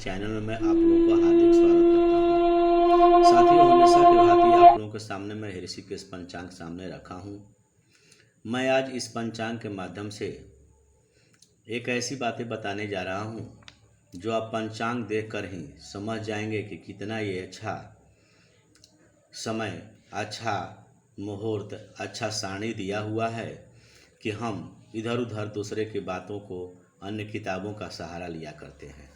Channel में मैं आप लोगों का हार्दिक स्वागत करता हूँ। साथियों, हमेशा की भांति आप लोगों के सामने मैं ऋषिकेश पंचांग सामने रखा हूँ। मैं आज इस पंचांग के माध्यम से एक ऐसी बातें बताने जा रहा हूँ जो आप पंचांग देखकर ही समझ जाएंगे कि कितना ये अच्छा समय, अच्छा मुहूर्त, अच्छा सारणी दिया हुआ है कि हम इधर उधर दूसरे की बातों को, अन्य किताबों का सहारा लिया करते हैं।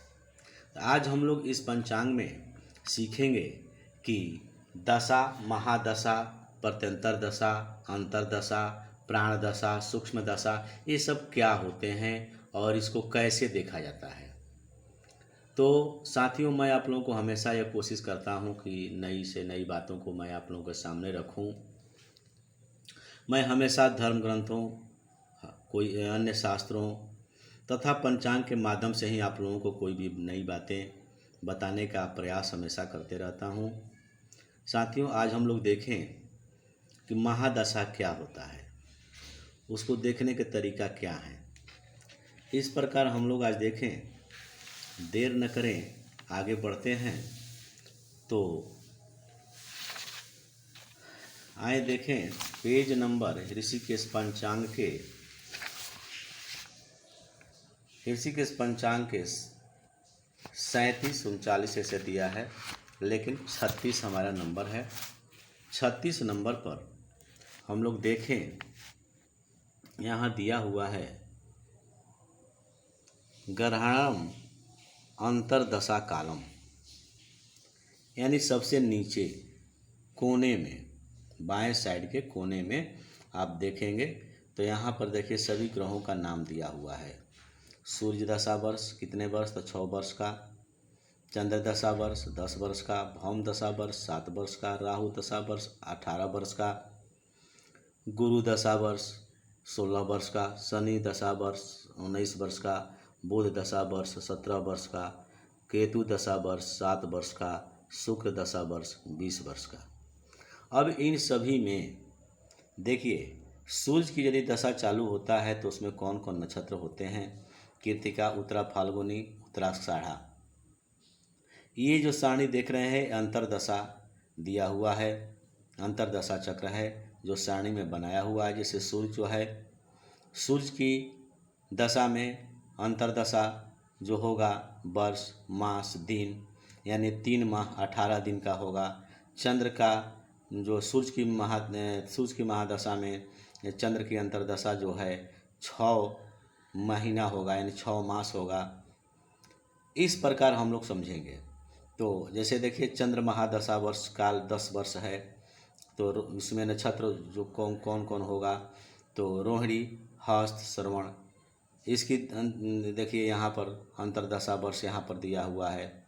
आज हम लोग इस पंचांग में सीखेंगे कि दशा, महादशा, प्रत्यंतर दशा, अंतरदशा, प्राण दशा, सूक्ष्म दशा, ये सब क्या होते हैं और इसको कैसे देखा जाता है। तो साथियों, मैं आप लोगों को हमेशा यह कोशिश करता हूँ कि नई से नई बातों को मैं आप लोगों के सामने रखूँ। मैं हमेशा धर्म ग्रंथों, कोई अन्य शास्त्रों तथा पंचांग के माध्यम से ही आप लोगों को कोई भी नई बातें बताने का प्रयास हमेशा करते रहता हूँ। साथियों, आज हम लोग देखें कि महादशा क्या होता है, उसको देखने के तरीका क्या है। इस प्रकार हम लोग आज देखें, देर न करें, आगे बढ़ते हैं। तो आए देखें पेज नंबर ऋषिकेश पंचांग के 37-39 ऐसे दिया है, लेकिन 36 हमारा नंबर है। 36 नंबर पर हम लोग देखें, यहाँ दिया हुआ है ग्रहणम अंतरदशा कालम, यानी सबसे नीचे कोने में, बाएं साइड के कोने में आप देखेंगे तो यहाँ पर देखिए सभी ग्रहों का नाम दिया हुआ है। सूर्य दशा वर्ष कितने वर्ष, तो 6 वर्ष का। चंद्र दशा वर्ष 10 वर्ष का। भौम दशा वर्ष 7 वर्ष का। राहु दशा वर्ष 18 वर्ष का। गुरु दशा वर्ष 16 वर्ष का। शनि दशा वर्ष 19 वर्ष का। बुध दशा वर्ष 17 वर्ष का। केतु दशा वर्ष 7 वर्ष का। शुक्र दशा वर्ष 20 वर्ष का। अब इन सभी में देखिए, सूर्य की यदि दशा चालू होता है तो उसमें कौन कौन नक्षत्र होते हैं। कृत्तिका, उत्तरा फाल्गुनी, उत्तराषाढ़ा। ये जो सारणी देख रहे हैं अंतरदशा दिया हुआ है, अंतरदशा चक्र है जो सारणी में बनाया हुआ है। जैसे सूर्य जो है, सूर्य की दशा में अंतरदशा जो होगा वर्ष, मास, दिन, यानी 3 माह 18 दिन का होगा। चंद्र का जो सूर्य की महादशा में चंद्र की अंतरदशा जो है 6 महीना होगा, यानी 6 मास होगा। इस प्रकार हम लोग समझेंगे। तो जैसे देखिए, चंद्र महादशा वर्ष काल 10 वर्ष है, तो उसमें नक्षत्र जो कौन कौन होगा, तो रोहिणी, हस्त, श्रवण। इसकी देखिए यहाँ पर अंतरदशा वर्ष यहाँ पर दिया हुआ है।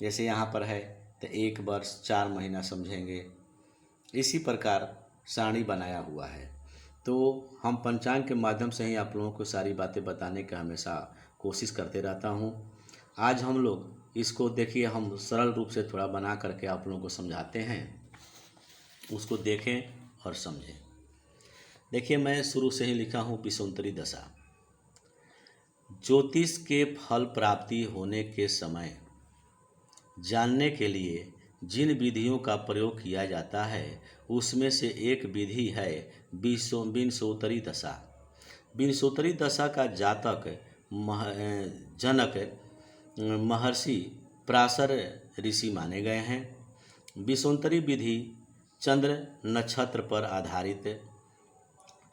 जैसे यहाँ पर है तो 1 वर्ष 4 महीना समझेंगे। इसी प्रकार सारणी बनाया हुआ है। तो हम पंचांग के माध्यम से ही आप लोगों को सारी बातें बताने का हमेशा कोशिश करते रहता हूँ। आज हम लोग इसको देखिए, हम सरल रूप से थोड़ा बना करके आप लोगों को समझाते हैं, उसको देखें और समझें। देखिए, मैं शुरू से ही लिखा हूँ विषुवंतरी दशा। ज्योतिष के फल प्राप्ति होने के समय जानने के लिए जिन विधियों का प्रयोग किया जाता है उसमें से एक विधि है विंशोत्तरी दशा। विंशोत्तरी दशा का जातक जनक महर्षि पराशर ऋषि माने गए हैं। विंशोत्तरी विधि चंद्र नक्षत्र पर आधारित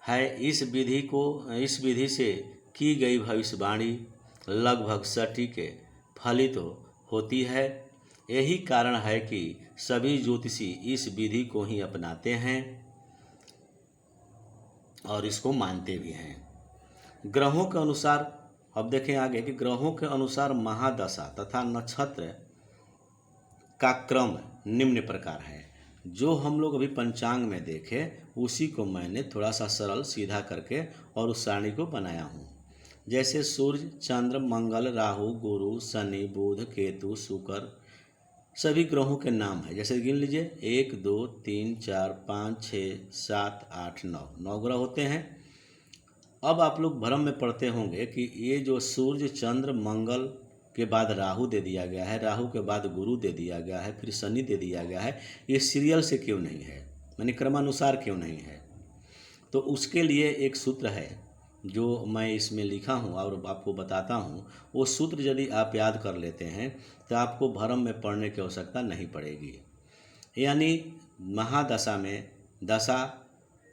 है। इस विधि से की गई भविष्यवाणी लगभग सटीक फलित होती है। यही कारण है कि सभी ज्योतिषी इस विधि को ही अपनाते हैं और इसको मानते भी हैं। ग्रहों के अनुसार, अब देखें आगे कि ग्रहों के अनुसार महादशा तथा नक्षत्र का क्रम निम्न प्रकार है। जो हम लोग अभी पंचांग में देखे उसी को मैंने थोड़ा सा सरल सीधा करके और उस सारणी को बनाया हूँ। जैसे सूर्य, चंद्र, मंगल, राहु, गुरु, शनि, बुध, केतु, शुक्र, सभी ग्रहों के नाम है। जैसे गिन लीजिए, 1 2 3 4 5 6 7 8 9 ग्रह होते हैं। अब आप लोग भ्रम में पड़ते होंगे कि ये जो सूर्य, चंद्र, मंगल के बाद राहु दे दिया गया है, राहु के बाद गुरु दे दिया गया है, फिर शनि दे दिया गया है, ये सीरियल से क्यों नहीं है, यानी क्रमानुसार क्यों नहीं है? तो उसके लिए एक सूत्र है जो मैं इसमें लिखा हूँ और आपको बताता हूँ। वो सूत्र यदि आप याद कर लेते हैं तो आपको भ्रम में पड़ने की आवश्यकता नहीं पड़ेगी। यानी महादशा में दशा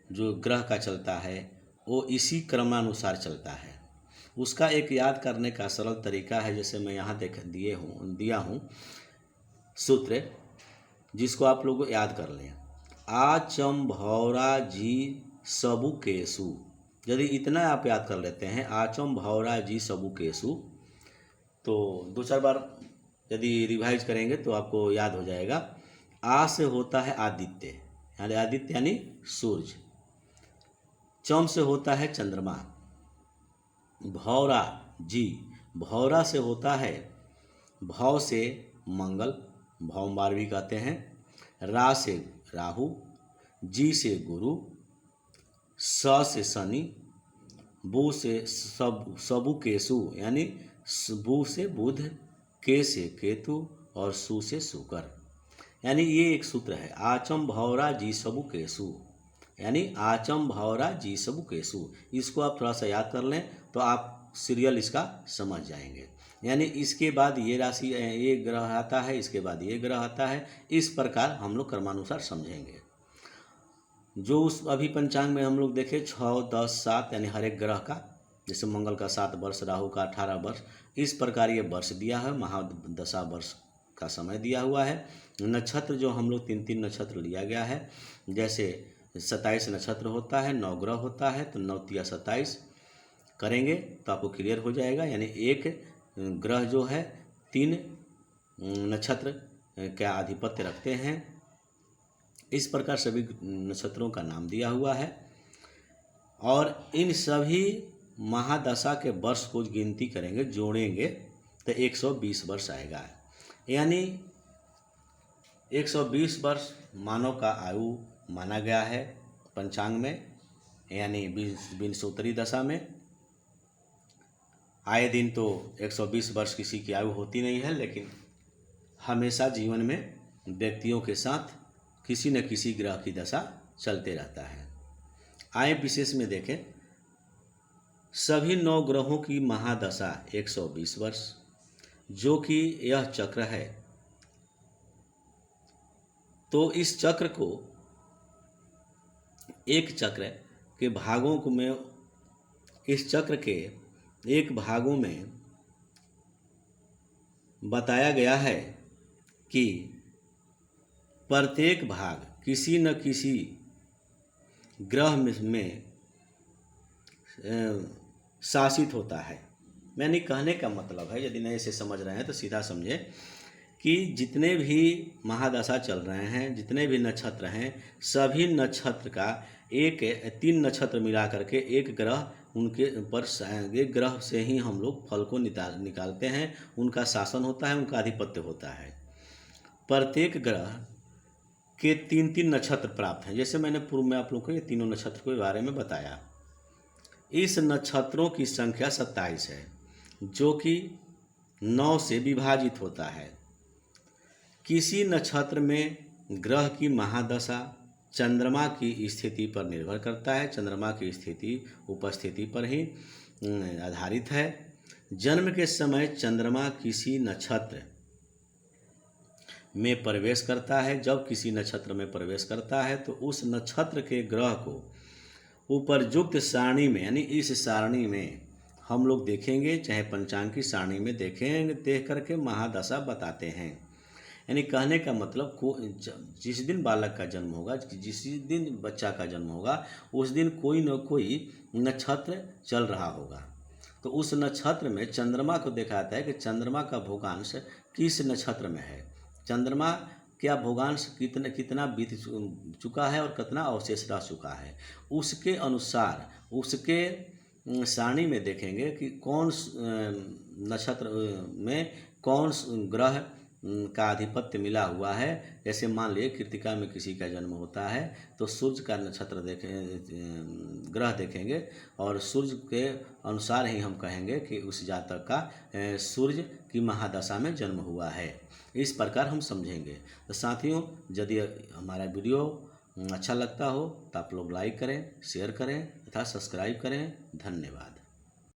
जो ग्रह का चलता है वो इसी क्रमानुसार चलता है। उसका एक याद करने का सरल तरीका है, जैसे मैं यहाँ दिया हूँ सूत्र, जिसको आप लोग याद कर लें। आचम भौरा जी सबु केसु, यदि इतना आप याद कर लेते हैं, आचम भौरा जी सबु केसु, तो दो चार बार यदि रिवाइज करेंगे तो आपको याद हो जाएगा। आ से होता है आदित्य, यानी आदित्य यानी सूर्य। चम से होता है चंद्रमा। भौरा जी, भौरा से होता है, भौ से मंगल, भौमार भी कहते हैं। रा से राहु, जी से गुरु, स से शनि, बु से सबु केसु, यानी बु से बुध, के से केतु और सु से शुक्र। यानी ये एक सूत्र है, आचम भौरा जी सबु केसु, यानी आचम भौरा जी सबु केसु। इसको आप थोड़ा सा याद कर लें तो आप सीरियल इसका समझ जाएंगे। यानी इसके बाद ये राशि, ये ग्रह आता है, इसके बाद ये ग्रह आता है, इस प्रकार हम लोग क्रमानुसार समझेंगे। जो उस अभी पंचांग में हम लोग देखें 6, 10, 7, यानी हर एक ग्रह का, जैसे मंगल का 7 वर्ष, राहु का 18 वर्ष, इस प्रकार ये वर्ष दिया है, महादशा वर्ष का समय दिया हुआ है। नक्षत्र जो हम लोग 3-3 नक्षत्र लिया गया है, जैसे 27 नक्षत्र होता है, 9 ग्रह होता है, तो 9 तिया 27 करेंगे तो आपको क्लियर हो जाएगा। यानी एक ग्रह जो है 3 नक्षत्र का आधिपत्य रखते हैं। इस प्रकार सभी नक्षत्रों का नाम दिया हुआ है और इन सभी महादशा के वर्ष को गिनती करेंगे, जोड़ेंगे तो 120 वर्ष आएगा। यानी 120 वर्ष मानव का आयु माना गया है पंचांग में, यानी विंशोत्तरी दशा में। आए दिन तो 120 वर्ष किसी की आयु होती नहीं है, लेकिन हमेशा जीवन में व्यक्तियों के साथ किसी न किसी ग्रह की दशा चलते रहता है। आए विशेष में देखें, सभी 9 ग्रहों की महादशा 120 वर्ष, जो कि यह चक्र है। तो इस चक्र को, एक चक्र के भागों को में, इस चक्र के एक भागों में बताया गया है कि प्रत्येक भाग किसी न किसी ग्रह में शासित होता है। मैंने कहने का मतलब है, यदि नए से समझ रहे हैं तो सीधा समझे कि जितने भी महादशा चल रहे हैं, जितने भी नक्षत्र हैं, सभी नक्षत्र का 3 नक्षत्र मिला करके एक ग्रह, उनके पर एक ग्रह से ही हम लोग फल को निकालते हैं। उनका शासन होता है, उनका आधिपत्य होता है। प्रत्येक ग्रह के 3-3 नक्षत्र प्राप्त हैं। जैसे मैंने पूर्व में आप लोग को ये तीनों नक्षत्र के बारे में बताया। इस नक्षत्रों की संख्या 27 है, जो कि 9 से विभाजित होता है। किसी नक्षत्र में ग्रह की महादशा चंद्रमा की स्थिति पर निर्भर करता है। चंद्रमा की स्थिति उपस्थिति पर ही आधारित है। जन्म के समय चंद्रमा किसी नक्षत्र में प्रवेश करता है। जब किसी नक्षत्र में प्रवेश करता है तो उस नक्षत्र के ग्रह को उपरयुक्त सारणी में, यानी इस सारणी में हम लोग देखेंगे, चाहे पंचांग की सारणी में देखेंगे, देख करके महादशा बताते हैं। यानी कहने का मतलब जिस दिन बालक का जन्म होगा, जिस दिन बच्चा का जन्म होगा, उस दिन कोई न कोई नक्षत्र चल रहा होगा। तो उस नक्षत्र में चंद्रमा को दिखाता है कि चंद्रमा का भोगांश किस नक्षत्र में है, चंद्रमा क्या भोगांश कितना बीत चुका है और कितना अवशेष रह चुका है। उसके अनुसार उसके सारणी में देखेंगे कि कौन नक्षत्र में कौन ग्रह का आधिपत्य मिला हुआ है। जैसे मान लीजिए कृत्तिका में किसी का जन्म होता है तो सूर्य का नक्षत्र देखें, ग्रह देखेंगे और सूर्य के अनुसार ही हम कहेंगे कि उस जातक का सूर्य की महादशा में जन्म हुआ है। इस प्रकार हम समझेंगे। तो साथियों, यदि हमारा वीडियो अच्छा लगता हो तो आप लोग लाइक करें, शेयर करें तथा सब्सक्राइब करें। धन्यवाद।